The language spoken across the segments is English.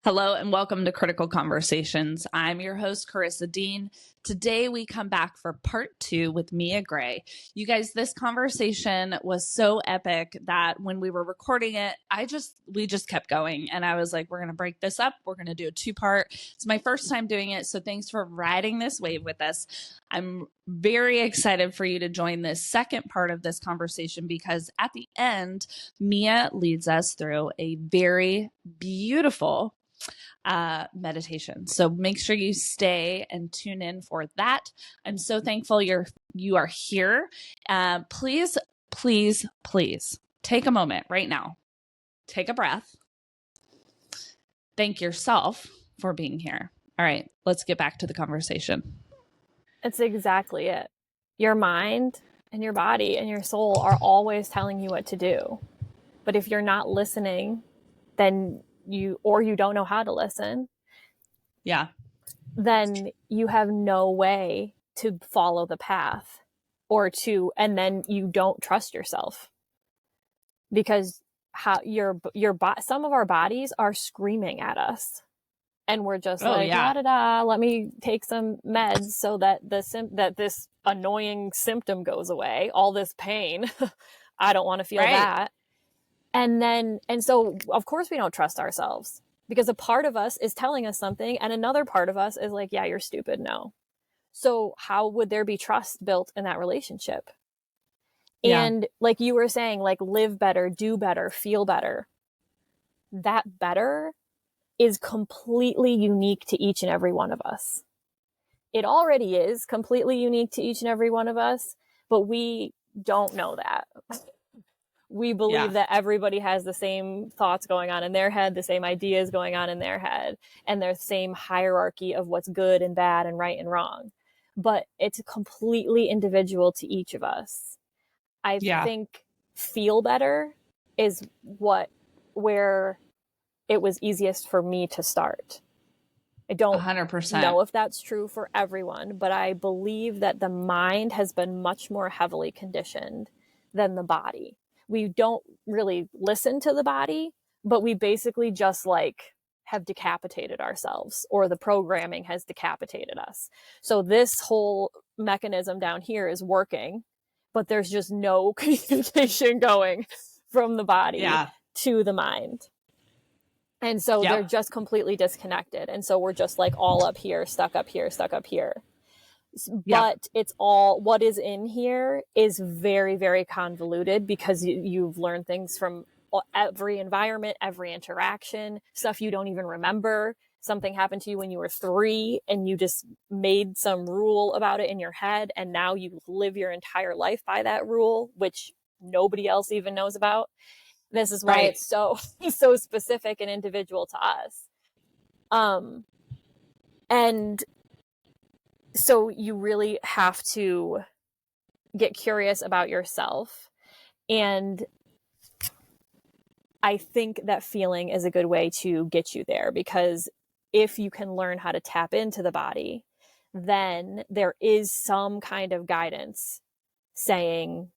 Hello and welcome to Critical Conversations. I'm your host, Karissa Dean. Today we come back for part 2 with Mia Gray. You guys, this conversation was so epic that when we were recording it, we just kept going. And I was like, we're going to break this up. We're going to do a 2-part. It's my first time doing it. So thanks for riding this wave with us. I'm very excited for you to join this second part of this conversation because at the end, Mia leads us through a very beautiful meditation. So make sure you stay and tune in for that. I'm so thankful you are here. Please take a moment right now. Take a breath. Thank yourself for being here. All right, let's get back to the conversation. It's exactly it. Your mind and your body and your soul are always telling you what to do. But if you're not listening, then you don't know how to listen, then you have no way to follow the path and then you don't trust yourself because some of our bodies are screaming at us and we're just let me take some meds so that this annoying symptom goes away, all this pain. I don't want to feel that. And so, of course, we don't trust ourselves because a part of us is telling us something and another part of us is like, yeah, you're stupid. No. So how would there be trust built in that relationship? Yeah. And like you were saying, like live better, do better, feel better. That better is completely unique to each and every one of us. It already is completely unique to each and every one of us, but we don't know that. We believe that everybody has the same thoughts going on in their head, the same ideas going on in their head, and their same hierarchy of what's good and bad and right and wrong. But it's completely individual to each of us. I think feel better is where it was easiest for me to start. I don't 100% know if that's true for everyone, but I believe that the mind has been much more heavily conditioned than the body. We don't really listen to the body, but we basically just have decapitated ourselves, or the programming has decapitated us. So this whole mechanism down here is working, but there's just no communication going from the body to the mind. And so they're just completely disconnected. And so we're just all up here, stuck up here, stuck up here. But it's all, what is in here is very, very convoluted because you've learned things from every environment, every interaction, stuff you don't even remember. Something happened to you when you were 3 and you just made some rule about it in your head. And now you live your entire life by that rule, which nobody else even knows about. This is why it's so specific and individual to us. And so you really have to get curious about yourself. And I think that feeling is a good way to get you there, because if you can learn how to tap into the body, then there is some kind of guidance saying,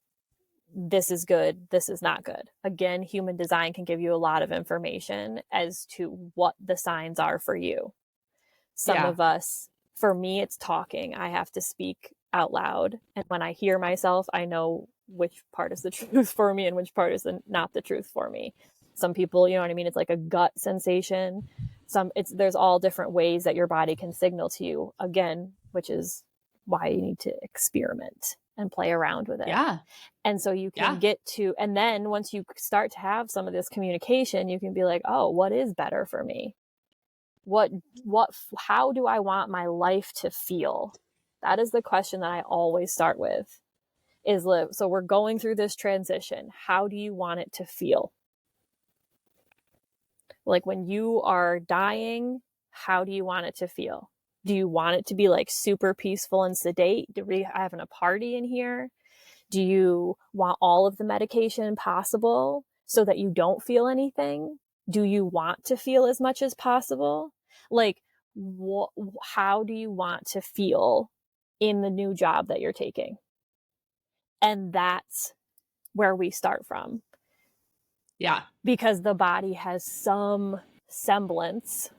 this is good, this is not good. Again, human design can give you a lot of information as to what the signs are for you. Some of us, for me, it's talking. I have to speak out loud. And when I hear myself, I know which part is the truth for me and which part is not the truth for me. Some people, you know what I mean? It's like a gut sensation. There's all different ways that your body can signal to you, again, which is why you need to experiment and play around with it. Yeah. And so you can get to, and then once you start to have some of this communication, you can be like, oh, what is better for me? How do I want my life to feel? That is the question that I always start with, so we're going through this transition. How do you want it to feel? Like when you are dying, how do you want it to feel? Do you want it to be super peaceful and sedate? Do we having a party in here? Do you want all of the medication possible so that you don't feel anything? Do you want to feel as much as possible? How do you want to feel in the new job that you're taking? And that's where we start from. Yeah. Because the body has some semblance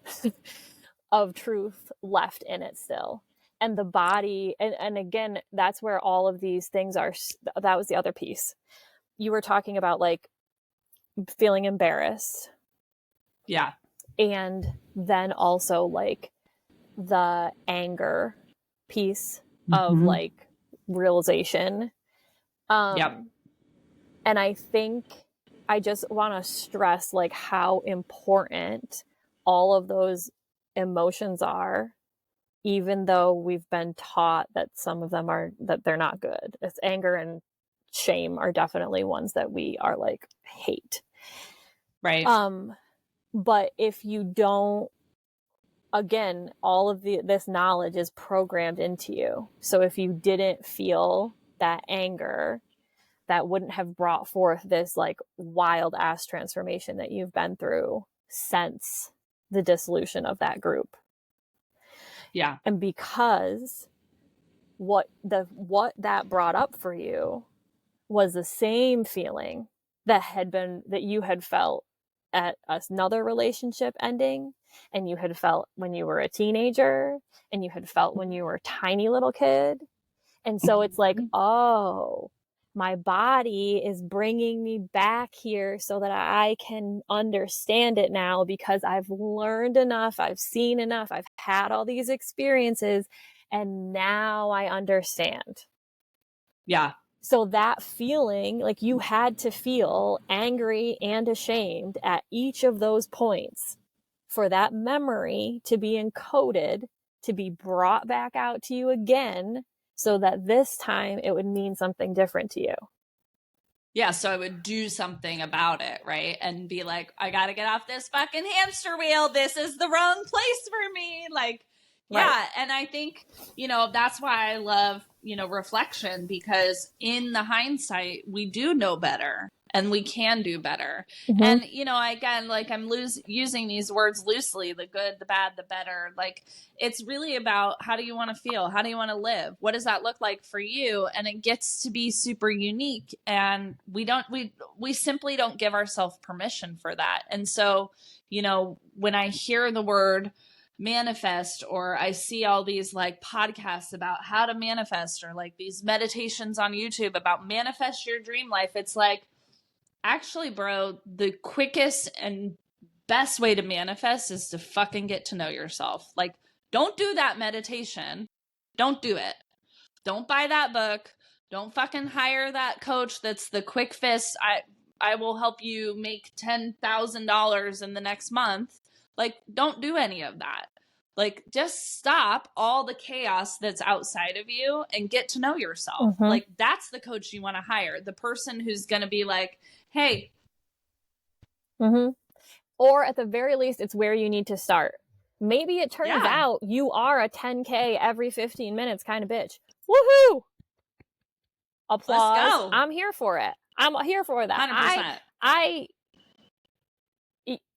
of truth left in it still. And the body, and again, that's where all of these things are. That was the other piece. You were talking about like feeling embarrassed. Yeah. And then also like the anger piece of like realization. Yep. And I think I just want to stress like how important all of those emotions are, even though we've been taught that some of them are, that they're not good. It's anger and shame are definitely ones that we are like hate. Right. But if you don't, again, all of this knowledge is programmed into you. So if you didn't feel that anger, that wouldn't have brought forth this like wild ass transformation that you've been through since the dissolution of that group. Yeah. And because what that brought up for you was the same feeling that you had felt at another relationship ending, and you had felt when you were a teenager, and you had felt when you were a tiny little kid. And so it's like, oh, my body is bringing me back here so that I can understand it now, because I've learned enough, I've seen enough, I've had all these experiences, and now I understand. Yeah. So that feeling, like you had to feel angry and ashamed at each of those points for that memory to be encoded, to be brought back out to you again, so that this time it would mean something different to you. Yeah, so I would do something about it, right? And be like, I got to get off this fucking hamster wheel. This is the wrong place for me. Like, yeah. Right. And I think, that's why I love, reflection, because in the hindsight, we do know better and we can do better. Mm-hmm. And, again, like I'm using these words loosely, the good, the bad, the better. Like, it's really about how do you want to feel? How do you want to live? What does that look like for you? And it gets to be super unique. And we simply don't give ourselves permission for that. And so, when I hear the word manifest, or I see all these like podcasts about how to manifest, or like these meditations on YouTube about manifest your dream life, it's like, actually, bro, the quickest and best way to manifest is to fucking get to know yourself. Like, don't do that meditation. Don't do it. Don't buy that book. Don't fucking hire that coach that's the quick fix. I will help you make $10,000 in the next month. Like, don't do any of that. Like, just stop all the chaos that's outside of you and get to know yourself. Mm-hmm. Like, that's the coach you want to hire. The person who's going to be like, hey. Mm-hmm. Or at the very least, it's where you need to start. Maybe it turns out you are a 10K every 15 minutes kind of bitch. Woohoo! Applause. Let's go. I'm here for it. I'm here for that. 100%.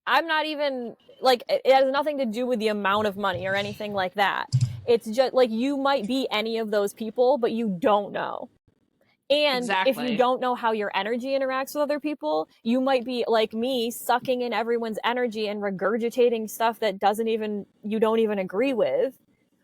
I'm not even like, it has nothing to do with the amount of money or anything like that. It's just like, you might be any of those people, but you don't know. And exactly. If you don't know how your energy interacts with other people, you might be like me, sucking in everyone's energy and regurgitating stuff that you don't even agree with,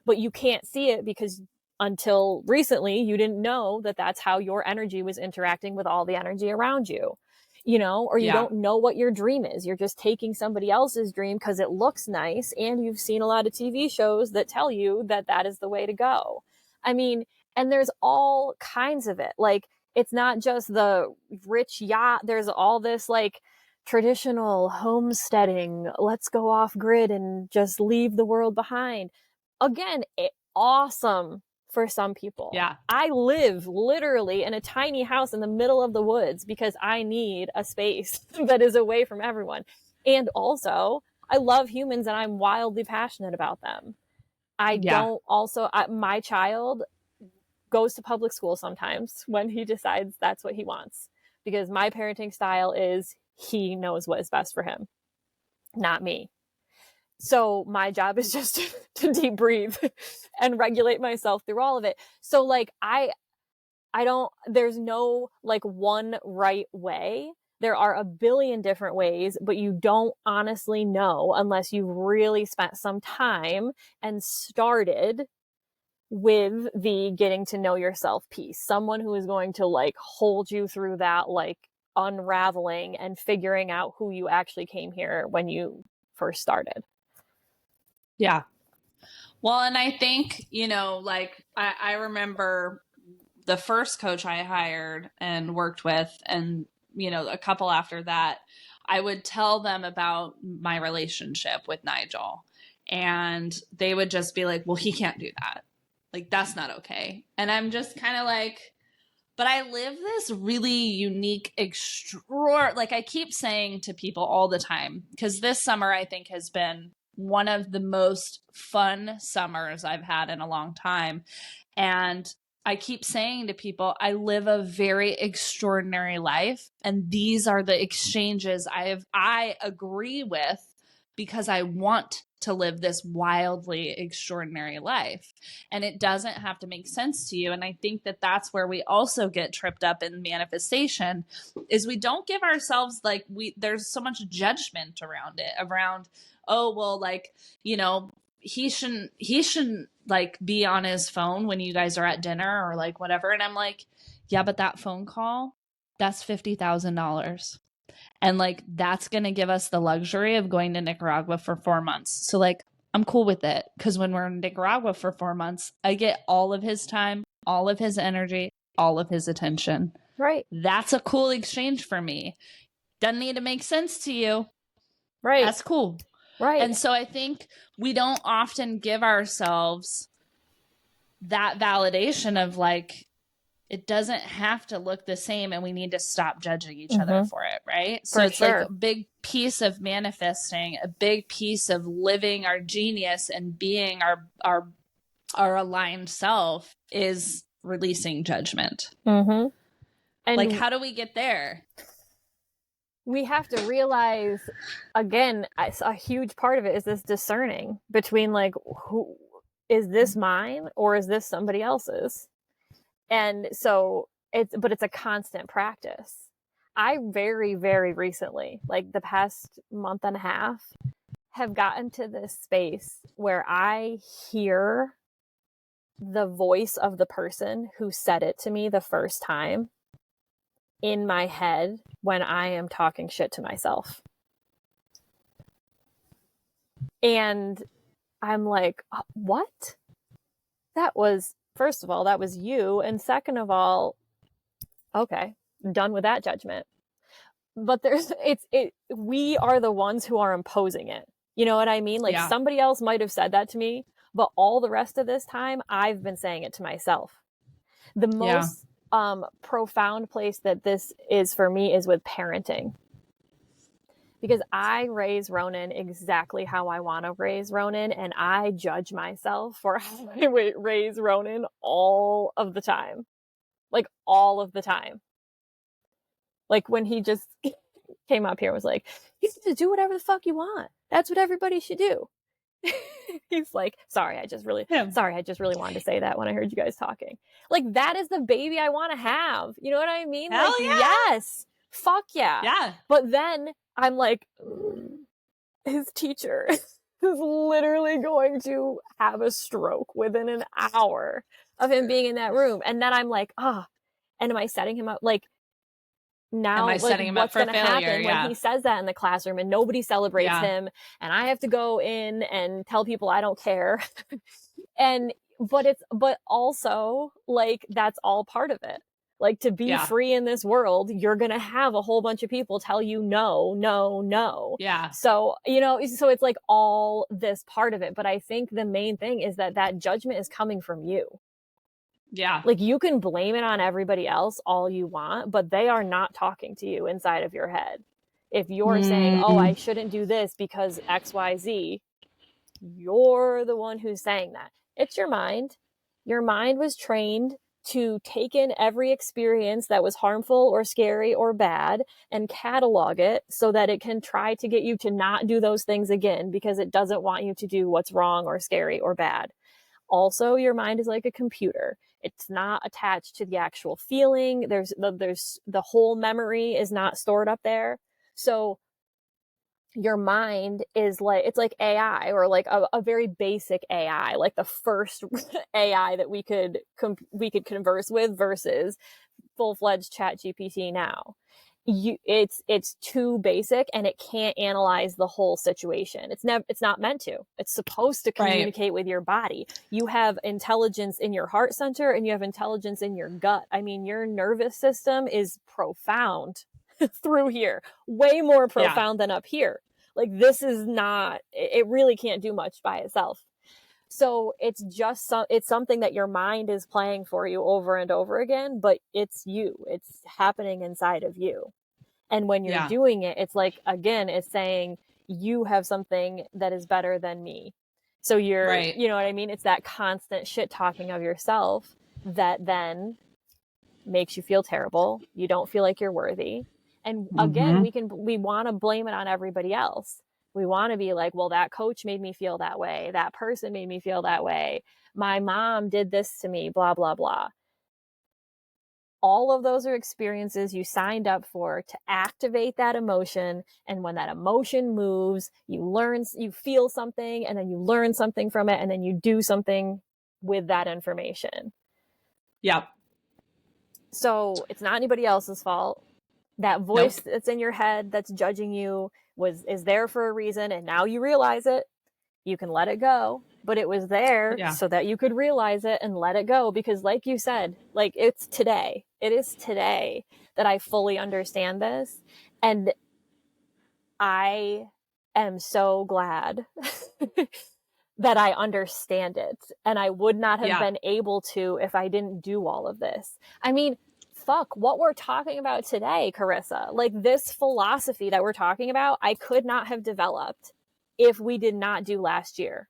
but you can't see it because until recently you didn't know that that's how your energy was interacting with all the energy around you, or you don't know what your dream is. You're just taking somebody else's dream because it looks nice, and you've seen a lot of TV shows that tell you that that is the way to go. I mean, and there's all kinds of it. Like, it's not just the rich yacht. There's all this like traditional homesteading. Let's go off grid and just leave the world behind. Again, awesome for some people. Yeah. I live literally in a tiny house in the middle of the woods because I need a space that is away from everyone. And also, I love humans and I'm wildly passionate about them. My child goes to public school sometimes when he decides that's what he wants, because my parenting style is he knows what is best for him, not me. So my job is just to deep breathe and regulate myself through all of it. So like, there's no like one right way, There are a billion different ways, but you don't honestly know unless you've really spent some time and started with the getting to know yourself piece. Someone who is going to like hold you through that, like unraveling and figuring out who you actually came here when you first started. Yeah. Well, and I think, like I remember the first coach I hired and worked with, and, a couple after that, I would tell them about my relationship with Nigel. And they would just be like, well, he can't do that. Like, that's not okay. And I'm just kind of like, but I live this really unique, like I keep saying to people all the time, because this summer I think has been one of the most fun summers I've had in a long time. And I keep saying to people, I live a very extraordinary life. And these are the exchanges I agree with because I want to live this wildly extraordinary life. And it doesn't have to make sense to you. And I think that that's where we also get tripped up in manifestation, is we don't give ourselves like there's so much judgment around it, around, oh, well, like, he shouldn't like be on his phone when you guys are at dinner or like whatever. And I'm like, yeah, but that phone call, that's $50,000. And like, that's going to give us the luxury of going to Nicaragua for 4 months. So like, I'm cool with it. Cause when we're in Nicaragua for 4 months, I get all of his time, all of his energy, all of his attention. Right. That's a cool exchange for me. Doesn't need to make sense to you. Right. That's cool. Right. And so I think we don't often give ourselves that validation of like, it doesn't have to look the same, and we need to stop judging each other for it, right? So it's like a big piece of manifesting, a big piece of living our genius and being our aligned self is releasing judgment. And like, how do we get there? We have to realize, again, a huge part of it is this discerning between like, who is this mine or is this somebody else's? And so it's a constant practice. I very, very recently, like the past month and a half, have gotten to this space where I hear the voice of the person who said it to me the first time in my head when I am talking shit to myself. And I'm like, what? That was, first of all, that was you. And second of all, okay, I'm done with that judgment. But we are the ones who are imposing it. You know what I mean? Like somebody else might have said that to me, but all the rest of this time, I've been saying it to myself. The most profound place that this is for me is with parenting. Because I raise Ronan exactly how I want to raise Ronan, and I judge myself for how I raise Ronan all of the time. Like, all of the time. Like, when he just came up here and was like, you can just do whatever the fuck you want. That's what everybody should do. He's like, sorry, I just really wanted to say that when I heard you guys talking. Like, that is the baby I want to have. You know what I mean? Hell like, yeah. Yes. Fuck yeah. Yeah. But then I'm like, his teacher is literally going to have a stroke within an hour of him being in that room. And then I'm like, and am I setting him up? Like, now, like, what's going to happen when he says that in the classroom and nobody celebrates him, and I have to go in and tell people I don't care. But also, like, that's all part of it. Like, to be free in this world, you're going to have a whole bunch of people tell you no, no, no. Yeah. So, so it's like all this part of it. But I think the main thing is that judgment is coming from you. Yeah. Like, you can blame it on everybody else all you want, but they are not talking to you inside of your head. If you're saying, oh, I shouldn't do this because XYZ, you're the one who's saying that. It's your mind. Your mind was trained to take in every experience that was harmful or scary or bad and catalog it so that it can try to get you to not do those things again because it doesn't want you to do what's wrong or scary or bad. Also, your mind is like a computer. It's not attached to the actual feeling. There's the whole memory is not stored up there. So your mind is like, it's like AI, or like a very basic AI, like the first AI that we could converse with versus full-fledged chat GPT now. It's too basic, and it can't analyze the whole situation. It's not meant to. It's supposed to communicate with your body. You have intelligence in your heart center, and you have intelligence in your gut. I mean, your nervous system is profound through here, way more profound than up here. Like, this is not, it really can't do much by itself. So it's just it's something that your mind is playing for you over and over again, but it's you. It's happening inside of you. And when you're doing it, it's like, again, it's saying you have something that is better than me. So you're, you know what I mean? It's that constant shit talking of yourself that then makes you feel terrible. You don't feel like you're worthy. And again, we want to blame it on everybody else. We want to be like, well, that coach made me feel that way. That person made me feel that way. My mom did this to me, blah, blah, blah. All of those are experiences you signed up for to activate that emotion. And when that emotion moves, you feel something, and then you learn something from it, and then you do something with that information. Yep. So it's not anybody else's fault. That voice that's in your head that's judging you is there for a reason, and now you realize it. You can let it go, but it was there so that you could realize it and let it go. Because like you said, like, it is today that I fully understand this. And I am so glad that I understand it. And I would not have been able to if I didn't do all of this. I mean, fuck, what we're talking about today, Karissa, like this philosophy that we're talking about, I could not have developed if we did not do last year.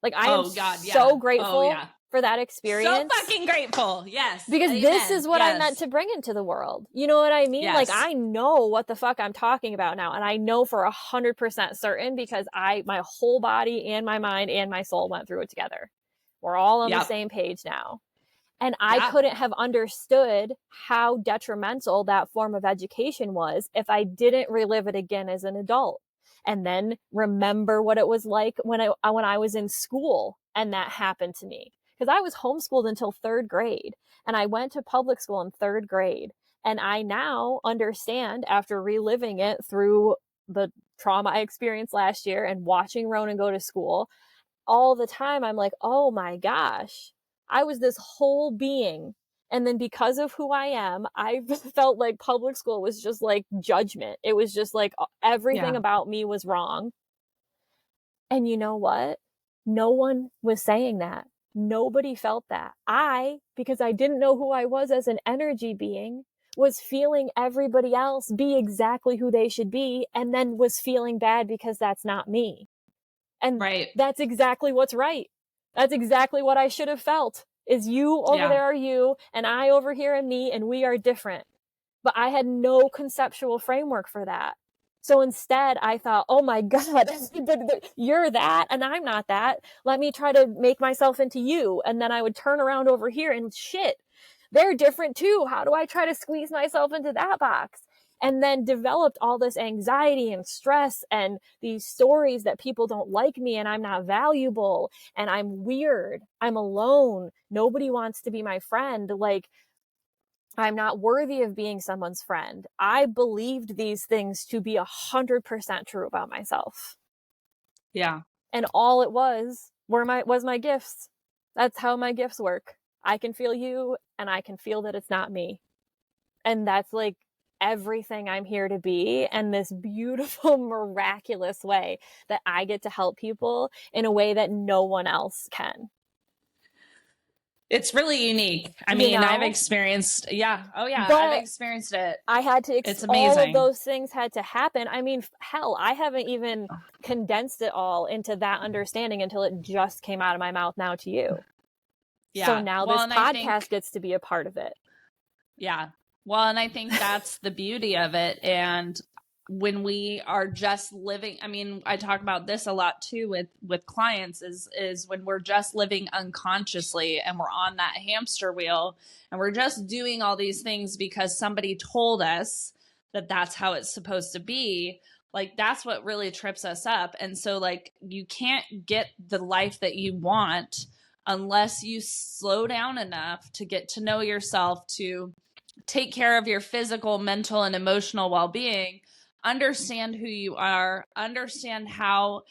Like, I am so grateful for that experience. So fucking grateful. Yes. Because this is what I meant to bring into the world. You know what I mean? Like, I know what the fuck I'm talking about now. And I know for 100% certain because my whole body and my mind and my soul went through it together. We're all on the same page now. And I couldn't have understood how detrimental that form of education was if I didn't relive it again as an adult. And then remember what it was like when I was in school and that happened to me. Because I was homeschooled until 3rd grade, and I went to public school in 3rd grade. And I now understand, after reliving it through the trauma I experienced last year and watching Ronan go to school, all the time I'm like, oh my gosh, I was this whole being. And then because of who I am, I felt like public school was just like judgment. It was just like everything about me was wrong. And you know what? No one was saying that. Nobody felt that. Because I didn't know who I was as an energy being, was feeling everybody else be exactly who they should be, and then was feeling bad because that's not me. And that's exactly what's right. That's exactly what I should have felt. Is you over there are you, and I over here am me, and we are different. But I had no conceptual framework for that. So instead, I thought, oh my God, you're that, and I'm not that. Let me try to make myself into you. And then I would turn around over here and shit, they're different too. How do I try to squeeze myself into that box? And then developed all this anxiety and stress and these stories that people don't like me and I'm not valuable and I'm weird. I'm alone. Nobody wants to be my friend. Like, I'm not worthy of being someone's friend. I believed these things to be 100% true about myself. Yeah. And all it was my gifts. That's how my gifts work. I can feel you and I can feel that it's not me. And that's like everything I'm here to be, and this beautiful, miraculous way that I get to help people in a way that no one else can. It's really unique. I mean, I've experienced, I've experienced it. I had to, it's amazing. All of those things had to happen. I mean, hell, I haven't even condensed it all into that understanding until it just came out of my mouth now to you. Yeah. So now this podcast gets to be a part of it. Yeah. Well, and I think that's the beauty of it. And when we are just living, I mean, I talk about this a lot too with clients, is when we're just living unconsciously and we're on that hamster wheel and we're just doing all these things because somebody told us that that's how it's supposed to be. Like, that's what really trips us up. And so, like, you can't get the life that you want unless you slow down enough to get to know yourself, to take care of your physical, mental, and emotional well-being, understand who you are, understand how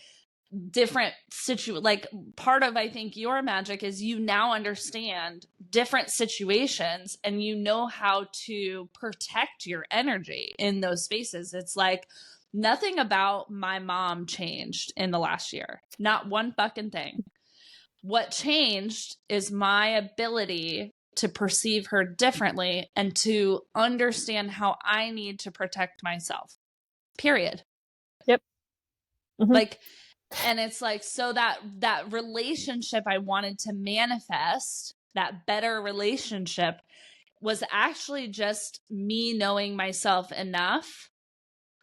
different like, part of, I think, your magic is you now understand different situations and you know how to protect your energy in those spaces. It's like, nothing about my mom changed in the last year. Not one fucking thing. What changed is my ability to perceive her differently and to understand how I need to protect myself. Period. Yep. Mm-hmm. Like, and it's like, so that relationship I wanted to manifest, that better relationship, was actually just me knowing myself enough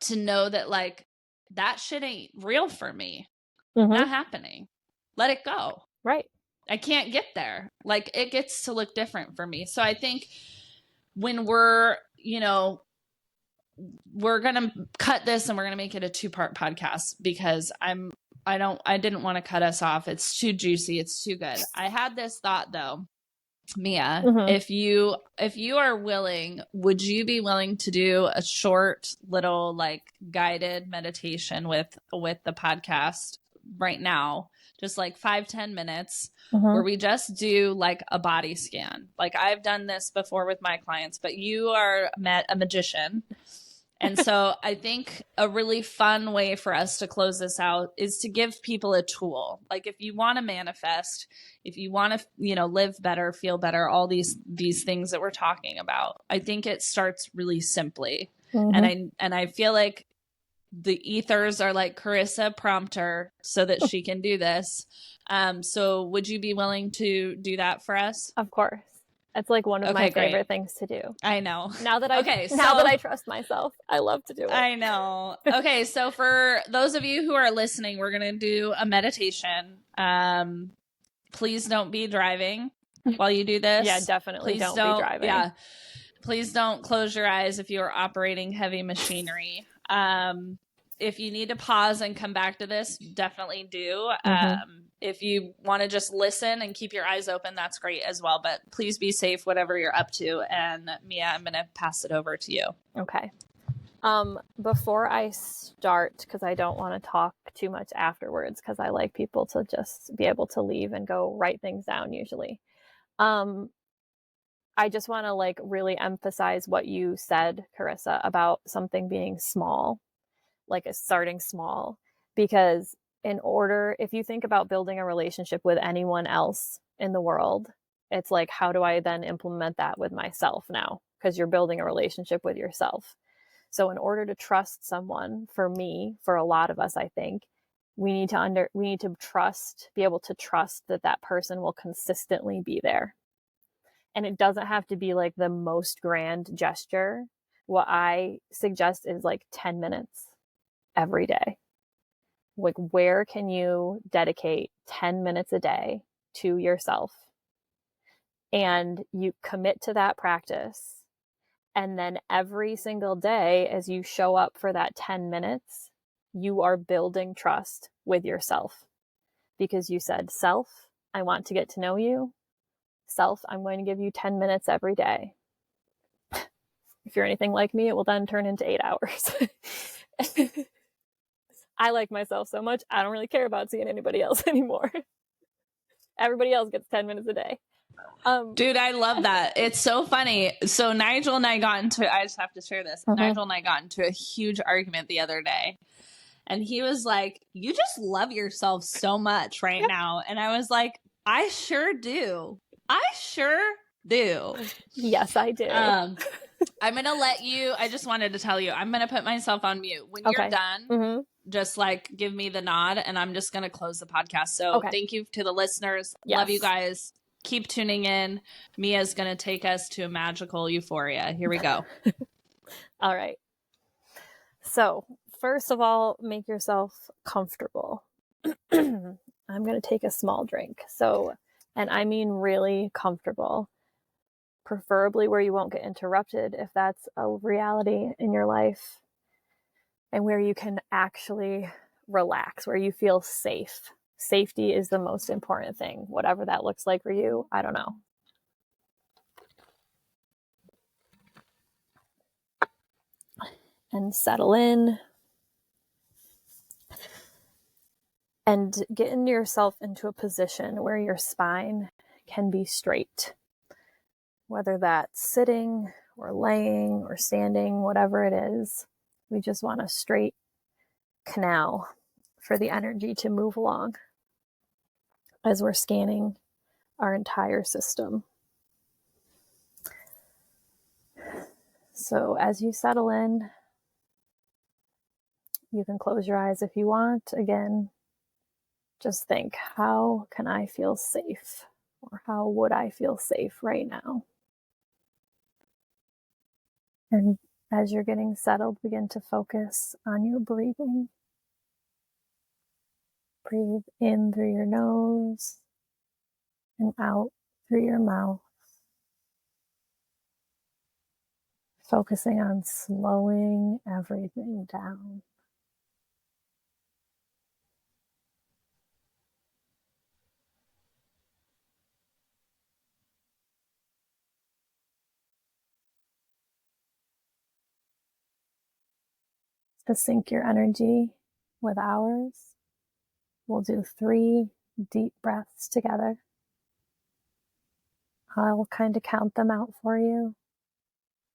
to know that, like, that shit ain't real for me. Mm-hmm. Not happening. Let it go. Right. I can't get there. Like, it gets to look different for me. So I think when we're, you know, we're going to cut this and we're going to make it a 2-part podcast because I didn't want to cut us off. It's too juicy. It's too good. I had this thought though, Mia, Mm-hmm. if you are willing, would you be willing to do a short little, like, guided meditation with the podcast right now? Just like 5-10 minutes, Mm-hmm. where we just do like a body scan. Like, I've done this before with my clients, but you are a magician. And so I think a really fun way for us to close this out is to give people a tool. Like, if you want to manifest, if you want to, you know, live better, feel better, all these things that we're talking about, I think it starts really simply. Mm-hmm. And I feel like the ethers are like, Karissa, prompt her so that she can do this. So would you be willing to do that for us? Of course. It's like one of my favorite things to do. I know. Now that I trust myself, I love to do it. I know. Okay, so for those of you who are listening, we're going to do a meditation. Please don't be driving while you do this. Yeah, definitely don't be driving. Yeah. Please don't close your eyes if you are operating heavy machinery. If you need to pause and come back to this, definitely do. Mm-hmm. If you want to just listen and keep your eyes open, that's great as well. But please be safe, whatever you're up to. And Mia, I'm going to pass it over to you. Okay. Before I start, because I don't want to talk too much afterwards, because I like people to just be able to leave and go write things down usually. I just want to, like, really emphasize what you said, Karissa, about something being small, like starting small, because if you think about building a relationship with anyone else in the world, it's like, how do I then implement that with myself now? Because you're building a relationship with yourself. So in order to trust someone, for me, for a lot of us, I think, we need to trust, be able to trust that person will consistently be there. And it doesn't have to be like the most grand gesture. What I suggest is like 10 minutes every day. Like, where can you dedicate 10 minutes a day to yourself? And you commit to that practice. And then every single day, as you show up for that 10 minutes, you are building trust with yourself. Because you said, self, I want to get to know you. Self, I'm going to give you 10 minutes every day. If you're anything like me, it will then turn into 8 hours. I like myself so much, I don't really care about seeing anybody else anymore. Everybody else gets 10 minutes a day. Dude, I love that. It's so funny. So Nigel and I got into, I just have to share this. Mm-hmm. Nigel and I got into a huge argument the other day. And he was like, you just love yourself so much right now. And I was like, I sure do. I sure do. Yes, I do. I'm going to let you, I just wanted to tell you, I'm going to put myself on mute. When you're done, mm-hmm. just like give me the nod and I'm just going to close the podcast. So thank you to the listeners. Yes. Love you guys. Keep tuning in. Mia's going to take us to a magical euphoria. Here we go. All right. So, first of all, make yourself comfortable. I'm going to take a small drink. So, and I mean really comfortable, preferably where you won't get interrupted if that's a reality in your life, and where you can actually relax, where you feel safe. Safety is the most important thing, whatever that looks like for you. I don't know. And settle in and getting yourself into a position where your spine can be straight, whether that's sitting or laying or standing, whatever it is. We just want a straight canal for the energy to move along as we're scanning our entire system. So as you settle in, you can close your eyes if you want. Again, just think, how can I feel safe? Or how would I feel safe right now? And as you're getting settled, begin to focus on your breathing. Breathe in through your nose and out through your mouth. Focusing on slowing everything down. To sync your energy with ours, we'll do 3 deep breaths together. I'll kind of count them out for you.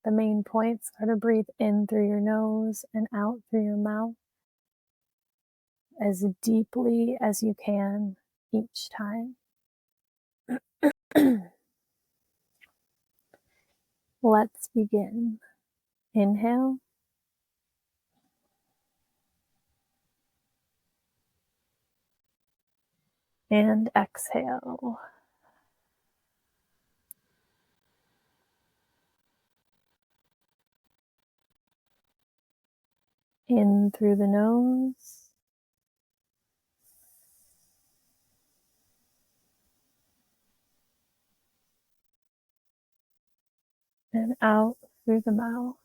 The main points are to breathe in through your nose and out through your mouth as deeply as you can each time. Let's begin. Inhale. And exhale. In through the nose. And out through the mouth.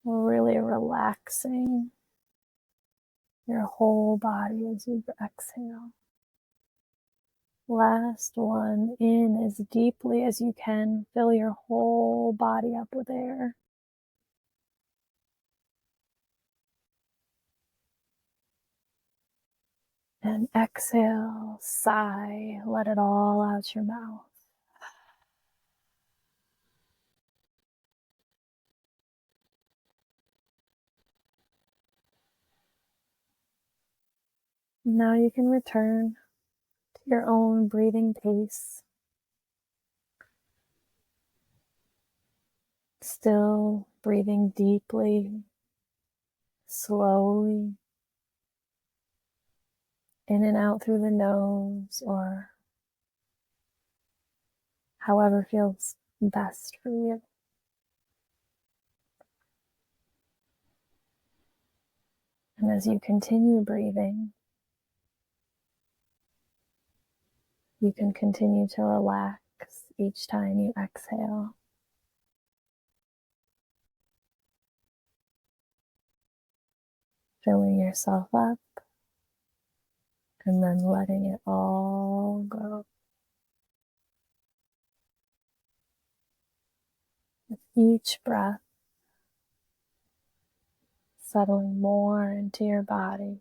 Really relaxing your whole body as you exhale. Last one, in as deeply as you can. Fill your whole body up with air. And exhale, sigh, let it all out your mouth. Now you can return to your own breathing pace. Still breathing deeply, slowly, in and out through the nose, or however feels best for you. And as you continue breathing, you can continue to relax each time you exhale. Filling yourself up and then letting it all go. With each breath, settling more into your body.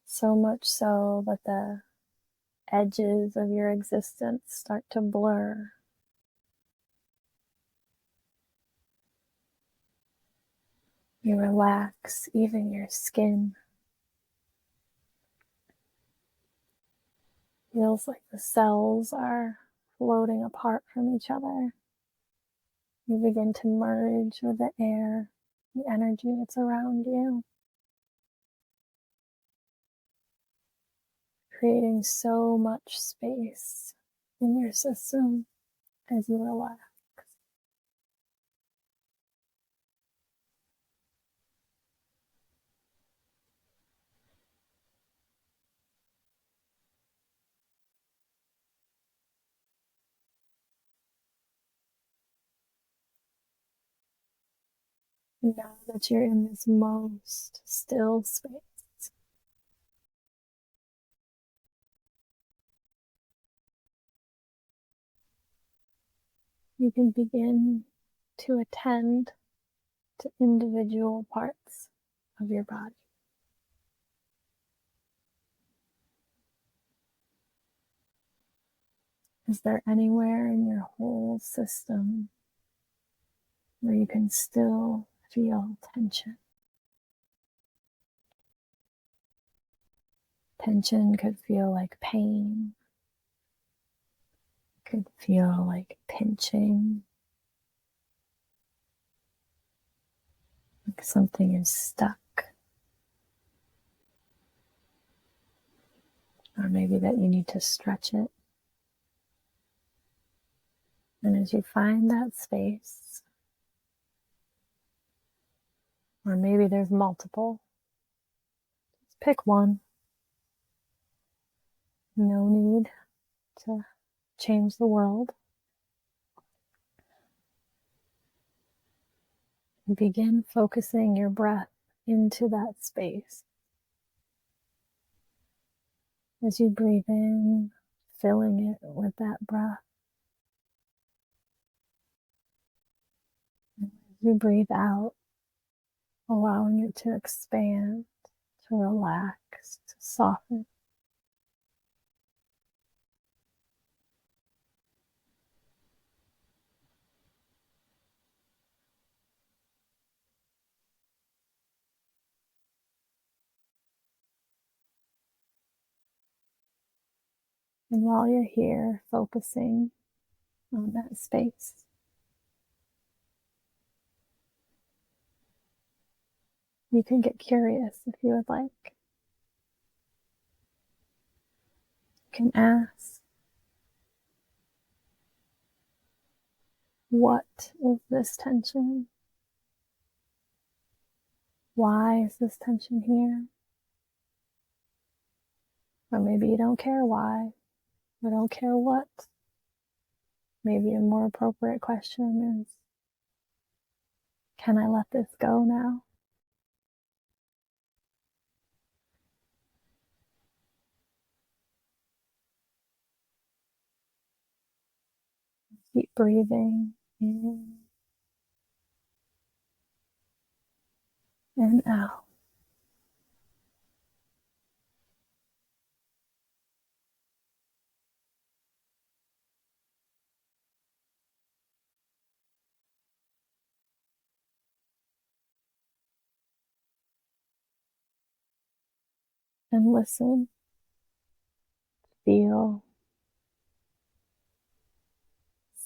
So much so that the edges of your existence start to blur. You relax even your skin. Feels like the cells are floating apart from each other. You begin to merge with the air, the energy that's around you. creating so much space in your system as you relax. Now that you're in this most still space, you can begin to attend to individual parts of your body. Is there anywhere in your whole system where you can still feel tension? Tension could feel like pain, could feel like pinching, like something is stuck. Or maybe that you need to stretch it. And as you find that space, or maybe there's multiple, just pick one. No need to change the world. And begin focusing your breath into that space. As you breathe in, filling it with that breath. And as you breathe out, allowing it to expand, to relax, to soften. And while you're here focusing on that space, you can get curious if you would like. You can ask, what is this tension? Why is this tension here? Or maybe you don't care why, or don't care what. Maybe a more appropriate question is, can I let this go now? Keep breathing in and out. And listen, feel,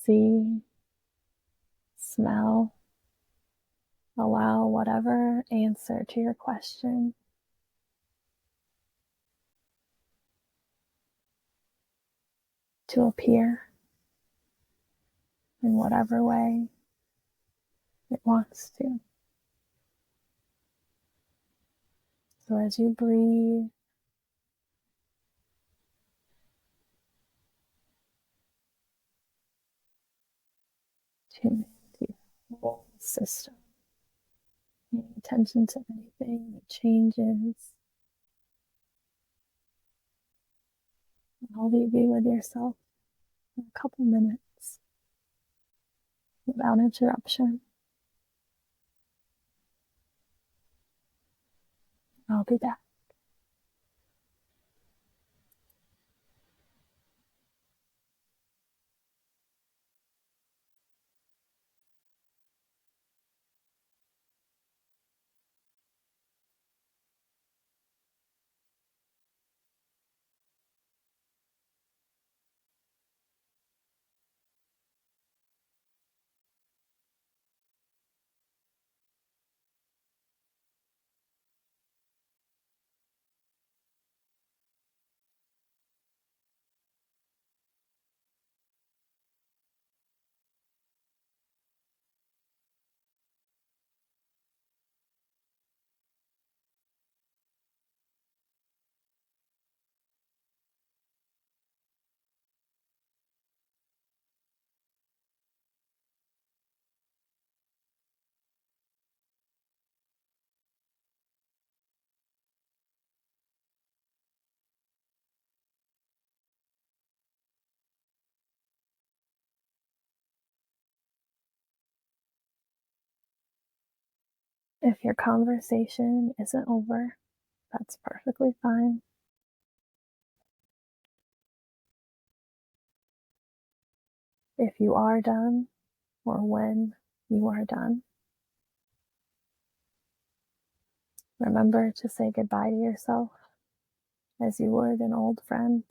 see, smell. Allow whatever answer to your question to appear in whatever way it wants to. So as you breathe, tune into your whole system. Paying attention to anything that changes. I'll leave you with yourself for a couple minutes without interruption. I'll be back. If your conversation isn't over, that's perfectly fine. If you are done, or when you are done, remember to say goodbye to yourself as you would an old friend.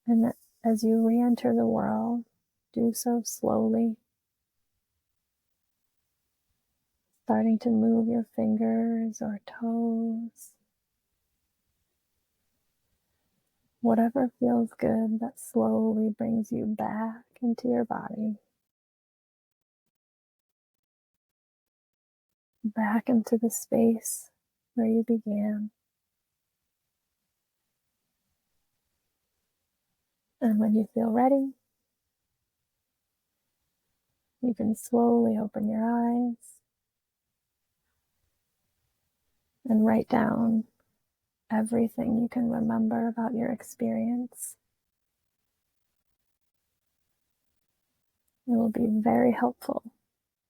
And as you re-enter the world, do so slowly, starting to move your fingers or toes. Whatever feels good, that slowly brings you back into your body, back into the space where you began. And when you feel ready, you can slowly open your eyes and write down everything you can remember about your experience. It will be very helpful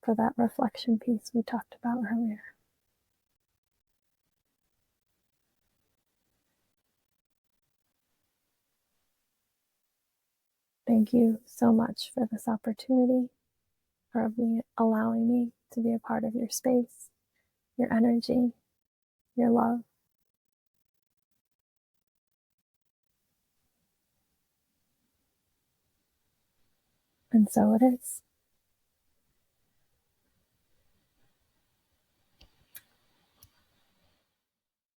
for that reflection piece we talked about earlier. Thank you so much for this opportunity, for allowing me to be a part of your space, your energy, your love. And so it is.